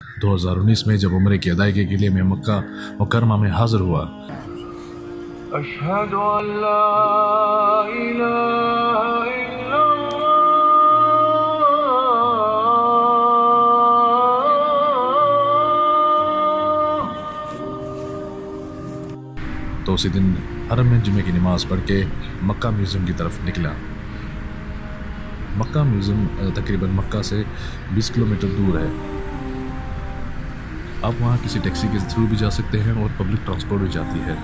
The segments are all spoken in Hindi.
2019 में जब उम्र की अदायगी के लिए मैं मक्का मुकरमा में हाजिर हुआ। अशहदु अल्ला इलाहा इल्लल्लाह। तो उसी दिन हरम में जुमे की नमाज़ पढ़ के मक्का म्यूज़ियम की तरफ निकला। मक्का म्यूज़ियम तकरीबन मक्का से 20 किलोमीटर दूर है। आप वहाँ किसी टैक्सी के थ्रू भी जा सकते हैं और पब्लिक ट्रांसपोर्ट भी जाती है।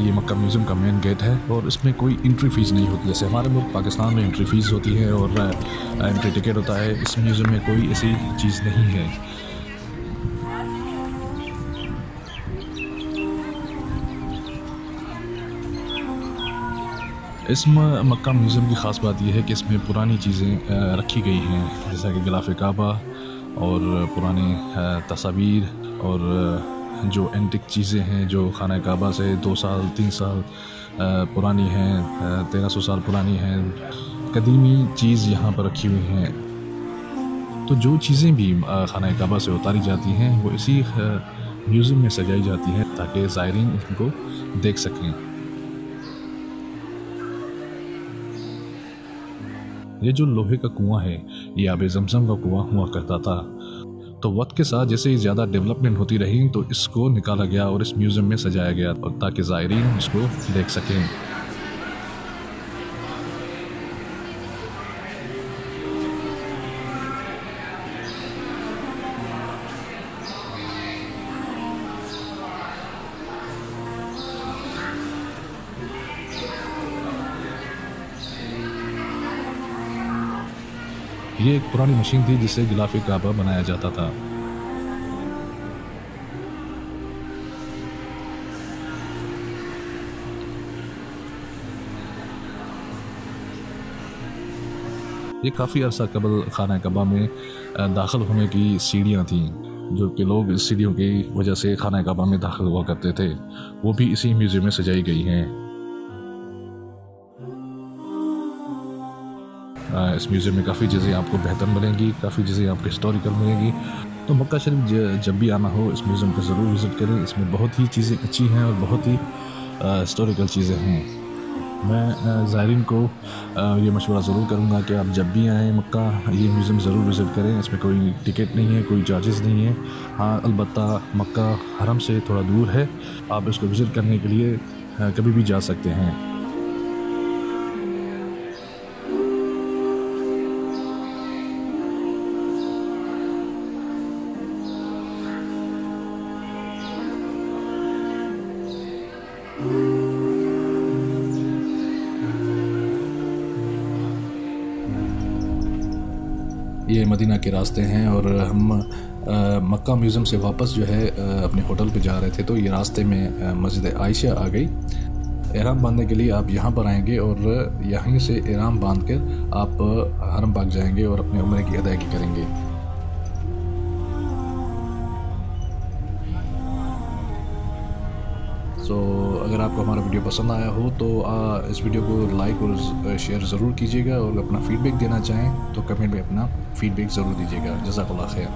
ये मक्का म्यूज़ियम का मेन गेट है और इसमें कोई एंट्री फ़ीस नहीं होती। जैसे हमारे मुल्क पाकिस्तान में एंट्री फ़ीस होती है और एंट्री टिकट होता है, इस म्यूज़ियम में कोई ऐसी चीज़ नहीं है। इस मक्का म्यूज़ियम की ख़ास बात यह है कि इसमें पुरानी चीज़ें रखी गई हैं, जैसा कि गिलाफ़ काबा और पुराने तस्वीर और जो एंटिक चीज़ें हैं जो खाना काबा से 2 साल 3 साल पुरानी हैं, 1300 साल पुरानी हैं, कदीमी चीज़ यहाँ पर रखी हुई हैं। तो जो चीज़ें भी खाना काबा से उतारी जाती हैं वो इसी म्यूज़ियम में सजाई जाती हैं ताकि ज़ायरीन इनको देख सकें। ये जो लोहे का कुआं है ये आबे ज़मज़म का कुआं हुआ करता था। तो वक्त के साथ जैसे ही ज़्यादा डेवलपमेंट होती रही तो इसको निकाला गया और इस म्यूज़ियम में सजाया गया और ताकि ज़ायरीन इसको देख सकें। ये एक पुरानी मशीन थी जिससे गिलाफ़ काबा बनाया जाता था। ये काफ़ी अरसा कबल खाना काबा में दाखिल होने की सीढ़ियाँ थीं, जो कि लोग इस सीढ़ियों की वजह से खाना काबा में दाखिल हुआ करते थे। वो भी इसी म्यूज़ियम में सजाई गई हैं। इस म्यूज़ियम में काफ़ी चीज़ें आपको बेहतर मिलेंगी, काफ़ी चीज़ें आपको हिस्टोरिकल मिलेंगी। तो मक्का शरीफ जब भी आना हो इस म्यूज़ियम को ज़रूर विज़िट करें। इसमें बहुत ही चीज़ें अच्छी हैं और बहुत ही हिस्टोरिकल चीज़ें हैं। मैं ज़ायरीन को ये मशवरा ज़रूर करूँगा कि आप जब भी आएँ मक्का ये म्यूज़ियम ज़रूर विज़िट करें। इसमें कोई टिकट नहीं है, कोई चार्जेस नहीं है। हाँ, अलबत्ता मक्का हरम से थोड़ा दूर है, आप इसको विज़िट करने के लिए कभी भी जा सकते हैं। ये मदीना के रास्ते हैं और हम मक्का म्यूज़ियम से वापस जो है अपने होटल पे जा रहे थे। तो ये रास्ते में मस्जिद आयशा आ गई। एहराम बांधने के लिए आप यहाँ पर आएंगे और यहीं से एहराम बांध कर आप हरम बाग जाएंगे और अपने उम्र की अदायगी करेंगे। तो अगर आपको हमारा वीडियो पसंद आया हो तो इस वीडियो को लाइक और शेयर ज़रूर कीजिएगा और अपना फ़ीडबैक देना चाहें तो कमेंट में अपना फ़ीडबैक ज़रूर दीजिएगा। जज़ाकल्लाह खैर।